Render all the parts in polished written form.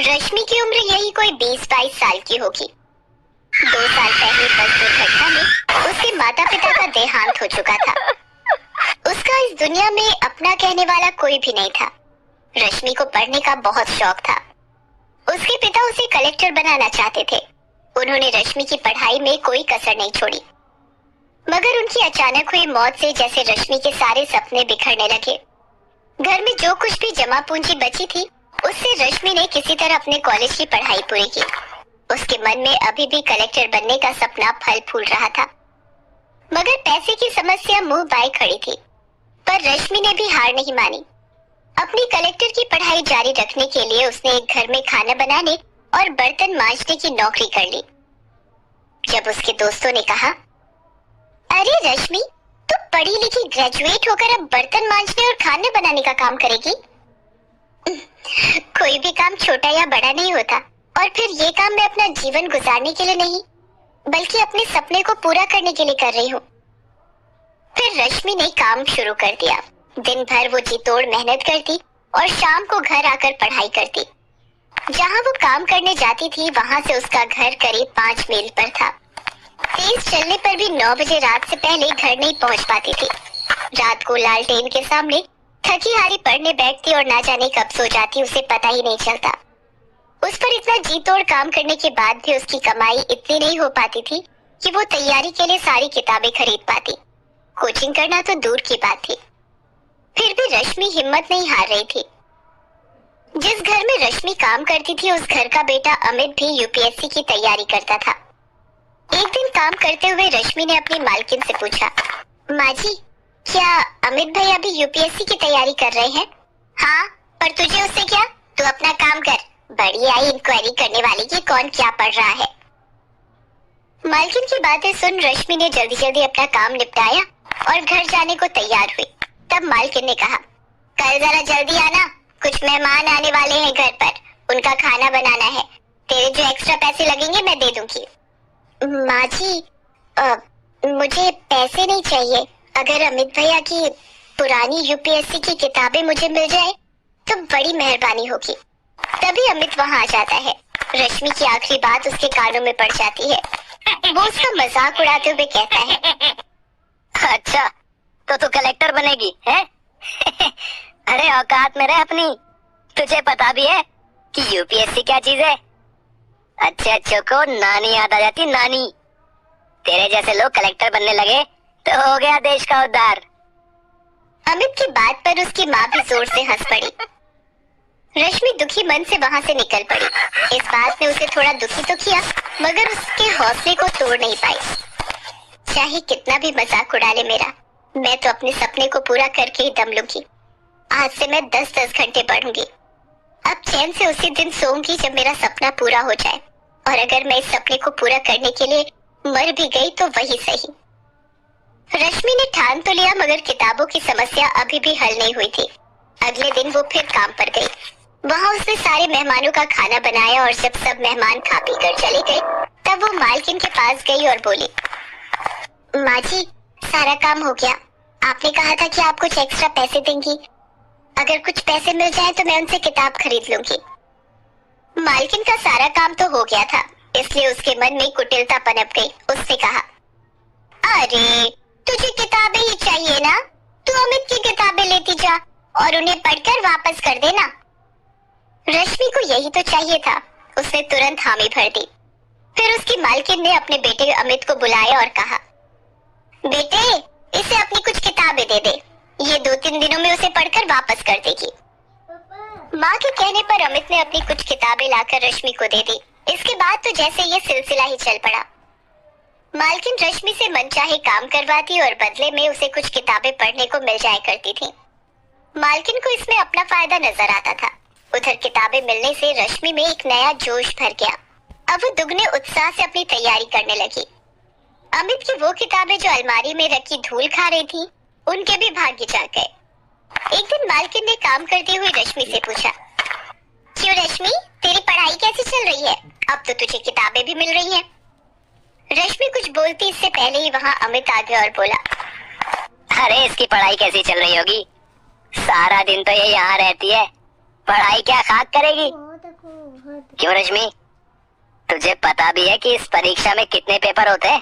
रश्मि की उम्र यही कोई 20-22 साल की होगी। 2 साल पहले बस दुर्घटना में उसके माता पिता का देहांत हो चुका था। उसका इस दुनिया में अपना कहने वाला कोई भी नहीं था। रश्मि को पढ़ने का बहुत शौक था। उसके पिता उसे कलेक्टर बनाना चाहते थे। उन्होंने रश्मि की पढ़ाई में कोई कसर नहीं छोड़ी, मगर उनकी अचानक हुई मौत से जैसे रश्मि के सारे सपने बिखरने लगे। घर में जो कुछ भी जमा पूंजी बची थी, उससे रश्मि ने किसी तरह अपने कॉलेज की पढ़ाई पूरी की। उसके मन में अभी भी कलेक्टर बनने का सपना फल फूल रहा था, मगर पैसे की समस्या मुंह बाए खड़ी थी। पर रश्मि ने भी हार नहीं मानी। अपनी कलेक्टर की पढ़ाई जारी रखने के लिए उसने एक घर में खाना बनाने और बर्तन मांजने की नौकरी कर ली। जब उसके दोस्तों ने कहा, अरे रश्मि, तू पढ़ी लिखी ग्रेजुएट होकर अब बर्तन मांजने और खाने बनाने का काम करेगी? कोई भी काम छोटा या बड़ा नहीं होता, और फिर ये काम मैं अपना जीवन गुजारने के लिए नहीं, बल्कि अपने सपने को पूरा करने के लिए कर रही हूँ। फिर रश्मि ने काम शुरू कर दिया। दिन भर वो जी तोड़ मेहनत करती और शाम को घर आकर पढ़ाई करती। जहाँ वो काम करने जाती थी, वहाँ से उसका घर करीब 5 मील पर था। तेज चलने पर भी 9 बजे रात से पहले घर नहीं पहुँच पाती थी। रात को लालटेन के सामने थकी हारी पढ़ने बैठती और ना जाने कब सो जाती, उसे पता ही नहीं चलता। उस पर इतना जी तोड़ काम करने के बाद भी उसकी कमाई इतनी नहीं हो पाती थी कि वो तैयारी के लिए सारी किताबें खरीद पाती। कोचिंग करना तो दूर की बात थी। फिर भी रश्मि हिम्मत नहीं हार रही थी। जिस घर में रश्मि काम करती थी, उस घर का बेटा अमित भी यूपीएससी की तैयारी करता था। एक दिन काम करते हुए रश्मि ने अपनी मालकिन से पूछा, माँ जी, क्या अमित भैया भी यूपीएससी की तैयारी कर रहे हैं? हाँ, पर तुझे उससे क्या? तू अपना काम कर। बड़ी आई इंक्वायरी करने वाली की कौन क्या पढ़ रहा है। मालकिन की बातें सुन रश्मि ने जल्दी जल्दी अपना काम निपटाया और घर जाने को तैयार हुई। तब मालकिन ने कहा, कल जरा जल्दी आना, कुछ मेहमान आने वाले हैं घर पर, उनका खाना बनाना है। तेरे जो एक्स्ट्रा पैसे लगेंगे मैं दे दूंगी। माँ जी, मुझे पैसे नहीं चाहिए। अगर अमित भैया की पुरानी यूपीएससी की किताबें मुझे मिल जाए तो बड़ी मेहरबानी होगी। तभी अमित वहाँ आ जाता है। रश्मि की आखिरी बात उसके कानों में पड़ जाती है। वो उसका मजाक उड़ाते हुए कहता है, अच्छा, तो तू कलेक्टर बनेगी है? अरे औकात में रह अपनी। तुझे पता भी है कि यूपीएससी क्या चीज है? अच्छे अच्छों को नानी याद आ जाती, नानी। तेरे जैसे लोग कलेक्टर बनने लगे तो हो गया देश का उद्धार। अमित की बात पर उसकी माँ भी जोर से हंस पड़ी। रश्मि दुखी मन से वहाँ से निकल पड़ी। इस बात ने उसे थोड़ा दुखी तो किया, मगर उसके हौसले को तोड़ नहीं पाई। चाहे कितना भी मजाक उड़ा ले मेरा, मैं तो अपने सपने को पूरा करके ही दम लूंगी। आज से मैं 10-10 घंटे पढ़ूंगी। अब चैन से उसी दिन सोऊंगी जब मेरा सपना पूरा हो जाए, और अगर मैं इस सपने को पूरा करने के लिए मर भी गई तो वही सही। रश्मि ने ठान तो लिया, मगर किताबों की समस्या अभी भी हल नहीं हुई थी। अगले दिन वो फिर काम पर गई। वहाँ उसने सारे मेहमानों का खाना बनाया और जब सब मेहमान खा पी कर चले गए, तब वो मालकिन के पास गई और बोली, माँ जी, सारा काम हो गया। आपने कहा था कि आप कुछ एक्स्ट्रा पैसे देंगी। अगर कुछ पैसे मिल जाए तो मैं उनसे किताब खरीद लूंगी। मालकिन का सारा काम तो हो गया था, इसलिए उसके मन में कुटिलता पनप गई। उसने कहा, अरे तुझे किताबें ही चाहिए ना, तू अमित की किताबें लेती जा और उन्हें पढ़कर वापस कर देना। रश्मि को यही तो चाहिए था। उसने तुरंत हामी भर दी। फिर उसकी मालकिन ने अपने बेटे अमित को बुलाया और कहा, बेटे, इसे अपनी कुछ किताबें दे दे, ये 2-3 दिनों में उसे पढ़कर वापस कर देगी। माँ के कहने पर अमित ने अपनी कुछ किताबें लाकर रश्मि को दे दी। इसके बाद तो जैसे ये सिलसिला ही चल पड़ा। मालकिन रश्मि से मनचाहे काम करवाती और बदले में उसे कुछ किताबें पढ़ने को मिल जाया करती थी। मालकिन को इसमें अपना फायदा नजर आता था। उधर किताबें मिलने से रश्मि में एक नया जोश भर गया। अब वो दुगने उत्साह से अपनी तैयारी करने लगी। अमित की वो किताबें जो अलमारी में रखी धूल खा रही थी, उनके भी भाग्य जाग गए। एक दिन मालकिन ने काम करती हुई रश्मि से पूछा, क्यों रश्मि, तेरी पढ़ाई कैसी चल रही है? अब तो तुझे किताबें भी मिल रही हैं। रश्मि कुछ बोलती इससे पहले ही वहाँ अमित आ गया और बोला, अरे इसकी पढ़ाई कैसी चल रही होगी? सारा दिन तो ये यहाँ रहती है, पढ़ाई क्या खाक करेगी? क्यों रश्मि, तुझे पता भी है कि इस परीक्षा में कितने पेपर होते हैं?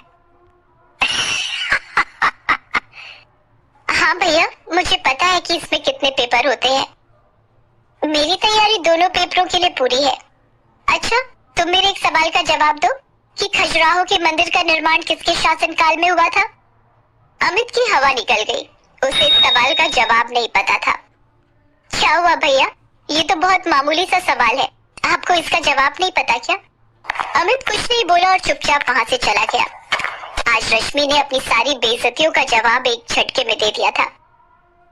हाँ भैया, मुझे पता है कि इसमें कितने पेपर होते हैं। मेरी तैयारी दोनों पेपरों के लिए पूरी है। अच्छा, तुम मेरे एक सवाल का जवाब दो कि खजुराहो के मंदिर का निर्माण किसके शासनकाल में हुआ था? अमित की हवा निकल गई। उसे इस सवाल का जवाब नहीं पता था। क्या हुआ भैया, ये तो बहुत मामूली सा सवाल है, आपको इसका जवाब नहीं पता क्या? अमित कुछ नहीं बोला और चुपचाप वहां से चला गया। आज रश्मि ने अपनी सारी बेइज्जतियों का जवाब एक झटके में दे दिया था।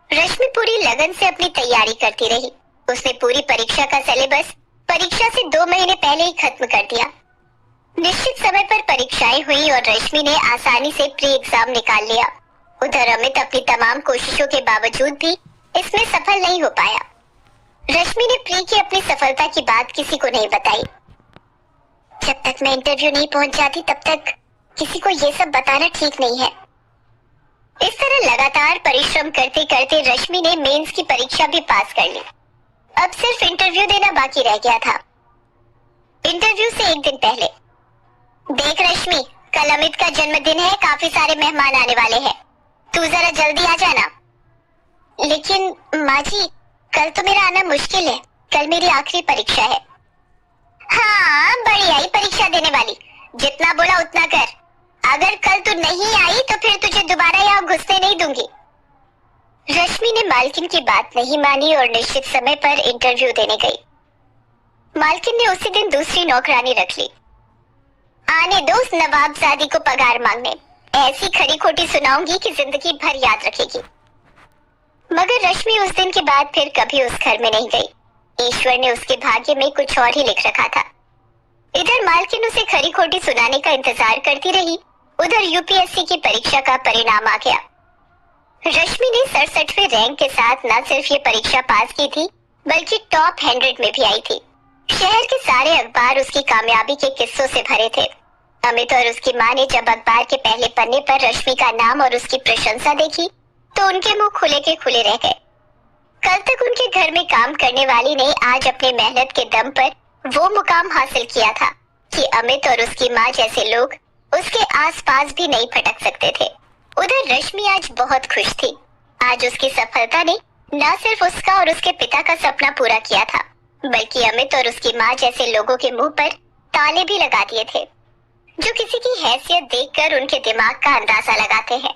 रश्मि पूरी लगन से अपनी तैयारी करती रही। उसने पूरी परीक्षा का सिलेबस परीक्षा से 2 महीने पहले ही खत्म कर दिया। निश्चित समय पर परीक्षाएं हुई और रश्मि ने आसानी से प्री एग्जाम निकाल लिया। उधर अमित अपनी तमाम कोशिशों के बावजूद भी इसमें सफल नहीं हो पाया। रश्मि ने प्री की अपनी सफलता की बात किसी को नहीं बताई। जब तक मैं इंटरव्यू नहीं पहुंच जाती तब तक किसी को ये सब बताना ठीक नहीं है। इस तरह लगातार परिश्रम करते करते रश्मि ने मेंस की परीक्षा भी पास कर ली। अब सिर्फ इंटरव्यू देना बाकी रह गया था। इंटरव्यू से एक दिन पहले, देख रश्मि, कल अमित का जन्मदिन है, काफी सारे मेहमान आने वाले हैं, तू जरा जल्दी आ जाना। लेकिन माँ जी, कल तो मेरा आना मुश्किल है, कल मेरी आखिरी परीक्षा है। हाँ, बढ़िया ही परीक्षा देने वाली, जितना बोला उतना कर। अगर कल तू नहीं आई तो फिर तुझे दोबारा यहाँ घुसने नहीं दूंगी। रश्मि ने मालकिन की बात नहीं मानी और निश्चित समय पर इंटरव्यू देने गई। मालकिन ने उसी दिन दूसरी नौकरानी रख ली। आने दो उस नवाबजादी को पगार मांगने, ऐसी खरी खोटी सुनाऊंगी कि जिंदगी भर याद रखेगी। मगर रश्मि उस दिन के बाद फिर कभी उस घर में नहीं गई। ईश्वर ने उसके भाग्य में कुछ और ही लिख रखा था। इधर मालकिन उसे खरी खोटी सुनाने का इंतजार करती रही, उधर यूपीएससी की परीक्षा का परिणाम आ गया। रश्मि ने 67वें रैंक के साथ न सिर्फ ये परीक्षा पास की थी बल्कि टॉप 100 में भी आई थी। शहर के सारे अखबार उसकी कामयाबी के किस्सों से भरे थे। अमित और उसकी माँ ने जब अखबार के पहले पन्ने पर रश्मि का नाम और उसकी प्रशंसा देखी तो उनके मुंह खुले के खुले रह गए। कल तक उनके घर में काम करने वाली ने आज अपने मेहनत के दम पर वो मुकाम हासिल किया था कि अमित और उसकी माँ जैसे लोग उसके आसपास भी नहीं फटक सकते थे। उधर रश्मि आज बहुत खुश थी। आज उसकी सफलता ने न सिर्फ उसका और उसके पिता का सपना पूरा किया था बल्कि अमित और उसकी माँ जैसे लोगों के मुंह पर ताले भी लगा दिए थे, जो किसी की हैसियत देखकर उनके दिमाग का अंदाजा लगाते हैं।